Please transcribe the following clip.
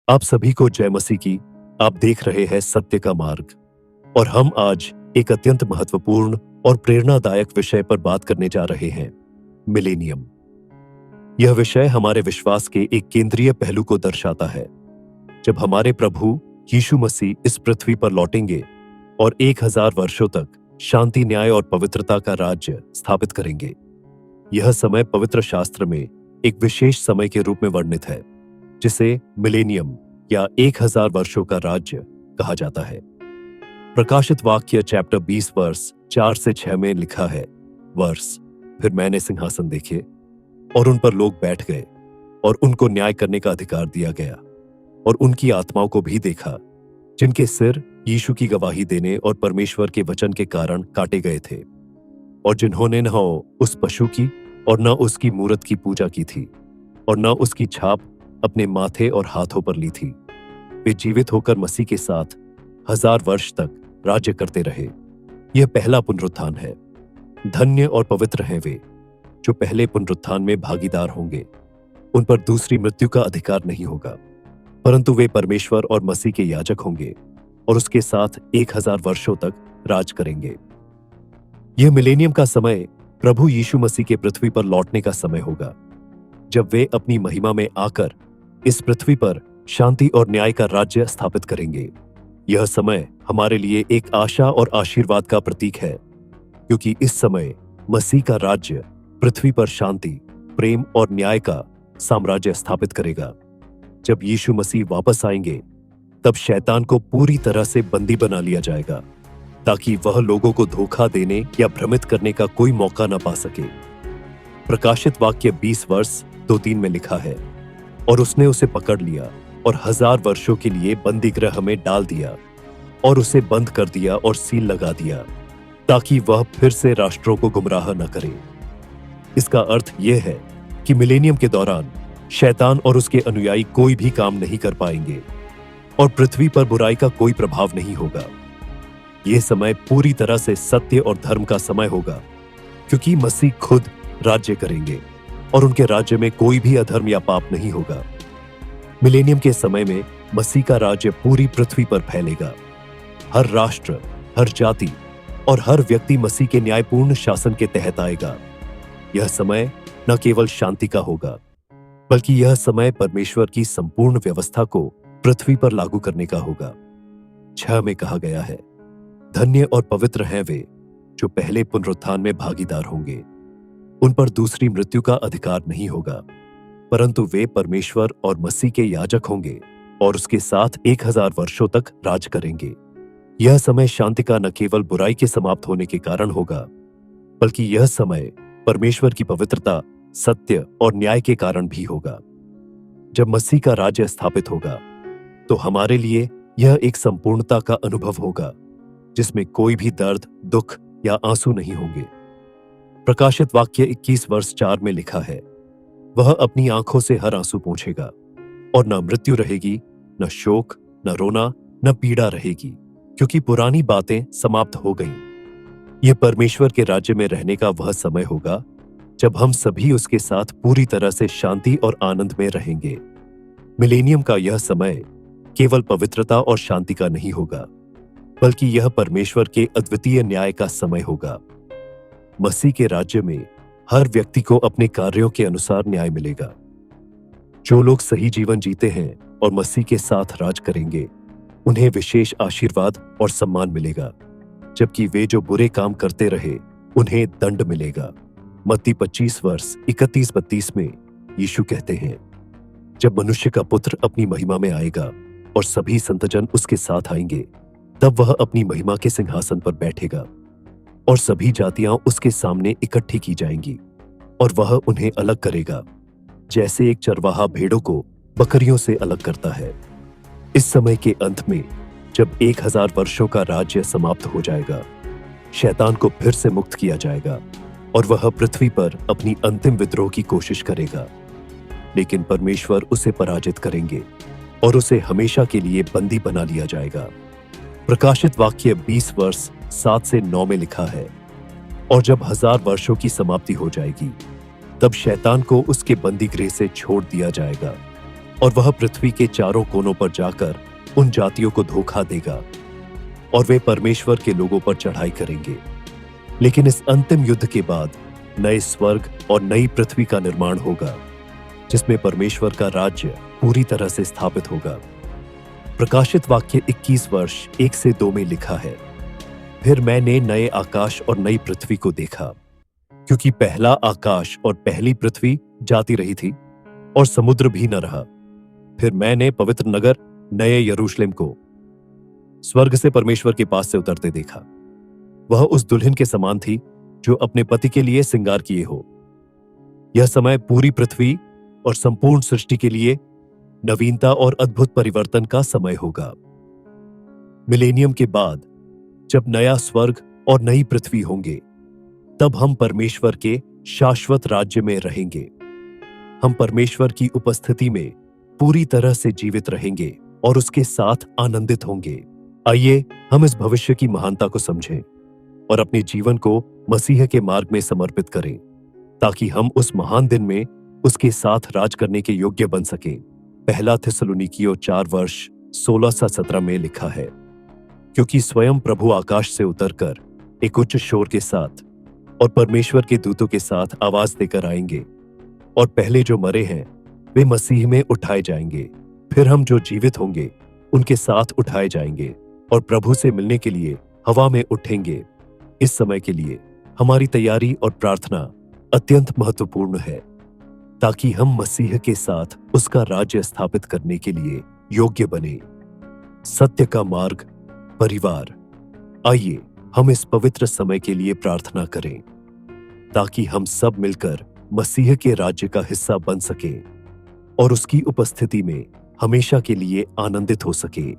आप सभी को जय मसीह की। आप देख रहे हैं सत्य का मार्ग और हम आज एक अत्यंत महत्वपूर्ण और प्रेरणादायक विषय पर बात करने जा रहे हैं, मिलेनियम। यह विषय हमारे विश्वास के एक केंद्रीय पहलू को दर्शाता है। जब हमारे प्रभु यीशु मसीह इस पृथ्वी पर लौटेंगे और 1000 वर्षों तक शांति, न्याय और पवित्रता का राज्य स्थापित करेंगे। यह समय पवित्र शास्त्र में एक विशेष समय के रूप में वर्णित है, जिसे मिलेनियम या 1000 वर्षों का राज्य कहा जाता है। प्रकाशित वाक्य चैप्टर 20 वर्ष 4 से 6 में लिखा है, वर्ष फिर मैंने सिंहासन देखे और उन पर लोग बैठ गए और उनको न्याय करने का अधिकार दिया गया, और उनकी आत्माओं को भी देखा जिनके सिर यीशु की गवाही देने और परमेश्वर के वचन के कारण काटे गए थे, और जिन्होंने न उस पशु की और न उसकी मूरत की पूजा की थी और न उसकी छाप अपने माथे और हाथों पर ली थी। वे जीवित होकर मसीह के साथ 1000 वर्ष तक राज्य करते रहे। यह पहला पुनरुत्थान है। धन्य और पवित्र हैं वे जो पहले पुनरुत्थान में भागीदार होंगे। उन पर दूसरी मृत्यु का अधिकार नहीं होगा, परंतु वे परमेश्वर और मसीह के याजक होंगे और उसके साथ 1000 वर्षों तक राज करेंगे। यह मिलेनियम का समय प्रभु यीशु मसीह के पृथ्वी पर लौटने का समय होगा, जब वे अपनी महिमा में आकर इस पृथ्वी पर शांति और न्याय का राज्य स्थापित करेंगे। यह समय हमारे लिए एक आशा और आशीर्वाद का प्रतीक है, क्योंकि इस समय मसीह का राज्य पृथ्वी पर शांति, प्रेम और न्याय का साम्राज्य स्थापित करेगा। जब यीशु मसीह वापस आएंगे, तब शैतान को पूरी तरह से बंदी बना लिया जाएगा, ताकि वह लोगों को धोखा देने या भ्रमित करने का कोई मौका न पा सके। प्रकाशित वाक्य 20 वर्ष 2-3 में लिखा है, और उसने उसे पकड़ लिया और 1000 वर्षों के लिए बंदी गृह में डाल दिया और उसे बंद कर दिया और सील लगा दिया, ताकि वह फिर से राष्ट्रों को गुमराह न करे। इसका अर्थ यह है कि मिलेनियम के दौरान शैतान और उसके अनुयायी कोई भी काम नहीं कर पाएंगे और पृथ्वी पर बुराई का कोई प्रभाव नहीं होगा। यह समय पूरी तरह से सत्य और धर्म का समय होगा, क्योंकि मसीह खुद राज्य करेंगे और उनके राज्य में कोई भी अधर्म या पाप नहीं होगा। मिलेनियम के समय में मसीह का राज्य पूरी पृथ्वी पर फैलेगा। हर राष्ट्र, हर जाति और हर व्यक्ति मसीह के न्यायपूर्ण शासन के तहत आएगा। यह समय न केवल शांति का होगा, बल्कि यह समय परमेश्वर की संपूर्ण व्यवस्था को पृथ्वी पर लागू करने का होगा। 6 में कहा गया है, धन्य और पवित्र हैं वे जो पहले पुनरुत्थान में भागीदार होंगे। उन पर दूसरी मृत्यु का अधिकार नहीं होगा, परंतु वे परमेश्वर और मसीह के याजक होंगे और उसके साथ 1000 वर्षों तक राज करेंगे। यह समय शांति का न केवल बुराई के समाप्त होने के कारण होगा, बल्कि यह समय परमेश्वर की पवित्रता, सत्य और न्याय के कारण भी होगा। जब मसीह का राज्य स्थापित होगा, तो हमारे लिए यह एक संपूर्णता का अनुभव होगा, जिसमें कोई भी दर्द, दुख या आंसू नहीं होंगे। प्रकाशित वाक्य 21 वर्ष 4 में लिखा है, वह अपनी आंखों से हर आंसू पोंछेगा और न मृत्यु रहेगी, न शोक, न रोना, न पीड़ा रहेगी, क्योंकि पुरानी बातें समाप्त हो गईं। यह परमेश्वर के राज्य में रहने का वह समय होगा जब हम सभी उसके साथ पूरी तरह से शांति और आनंद में रहेंगे। मिलेनियम का यह समय केवल पवित्रता और शांति का नहीं होगा, बल्कि यह परमेश्वर के अद्वितीय न्याय का समय होगा। मसीह के राज्य में हर व्यक्ति को अपने कार्यों के अनुसार न्याय मिलेगा। जो लोग सही जीवन जीते हैं और मसीह के साथ राज करेंगे, उन्हें विशेष आशीर्वाद और सम्मान मिलेगा, जबकि वे जो बुरे काम करते रहे, उन्हें दंड मिलेगा। मत्ती 25 वर्ष 31-32 में यीशु कहते हैं, जब मनुष्य का पुत्र अपनी महिमा में आएगा और सभी संतजन उसके साथ आएंगे, तब वह अपनी महिमा के सिंहासन पर बैठेगा और सभी जातियां उसके सामने इकट्ठी की जाएंगी, और वह उन्हें अलग करेगा, जैसे एक चरवाहा भेड़ों को बकरियों से अलग करता है। इस समय के अंत में, जब 1000 वर्षों का राज्य समाप्त हो जाएगा, शैतान को फिर से मुक्त किया जाएगा और वह पृथ्वी पर अपनी अंतिम विद्रोह की कोशिश करेगा। लेकिन परमेश्वर उसे पराजित करेंगे और उसे हमेशा के लिए बंदी बना लिया जाएगा। प्रकाशित वाक्य 20 वर्ष 7 से 9 में लिखा है, और जब 1000 वर्षों की समाप्ति हो जाएगी, तब शैतान को उसके बंदी गृह से छोड़ दिया जाएगा और वह पृथ्वी के चारों कोनों पर जाकर उन जातियों को धोखा देगा और वे परमेश्वर के लोगों पर चढ़ाई करेंगे। लेकिन इस अंतिम युद्ध के बाद नए स्वर्ग और नई पृथ्वी का निर्माण होगा, जिसमें परमेश्वर का राज्य पूरी तरह से स्थापित होगा। प्रकाशित वाक्य 21 वर्ष 1 से 2 में लिखा है, फिर मैंने नए आकाश और नई पृथ्वी को देखा, क्योंकि पहला आकाश और पहली पृथ्वी जाती रही थी और समुद्र भी न रहा। फिर मैंने पवित्र नगर नए यरूशलेम को स्वर्ग से परमेश्वर के पास से उतरते देखा। वह उस दुल्हन के समान थी जो अपने पति के लिए श्रृंगार किए हो। यह समय पूरी पृथ्वी और संपूर्ण सृष्टि के लिए नवीनता और अद्भुत परिवर्तन का समय होगा। मिलेनियम के बाद जब नया स्वर्ग और नई पृथ्वी होंगे, तब हम परमेश्वर के शाश्वत राज्य में रहेंगे। हम परमेश्वर की उपस्थिति में पूरी तरह से जीवित रहेंगे और उसके साथ आनंदित होंगे। आइए हम इस भविष्य की महानता को समझें और अपने जीवन को मसीह के मार्ग में समर्पित करें, ताकि हम उस महान दिन में उसके साथ राज करने के योग्य बन सकें। पहला थिस्सलुनीकियों 4 वर्ष 16 से 17 में लिखा है, क्योंकि स्वयं प्रभु आकाश से उतरकर एक उच्च शोर के साथ और परमेश्वर के दूतों के साथ आवाज देकर आएंगे, और पहले जो मरे हैं वे मसीह में उठाए जाएंगे। फिर हम जो जीवित होंगे उनके साथ उठाए जाएंगे और प्रभु से मिलने के लिए हवा में उठेंगे। इस समय के लिए हमारी तैयारी और प्रार्थना अत्यंत महत्वपूर्ण है, ताकि हम मसीह के साथ उसका राज्य स्थापित करने के लिए योग्य बने। सत्य का मार्ग परिवार, आइए हम इस पवित्र समय के लिए प्रार्थना करें, ताकि हम सब मिलकर मसीह के राज्य का हिस्सा बन सकें और उसकी उपस्थिति में हमेशा के लिए आनंदित हो सके।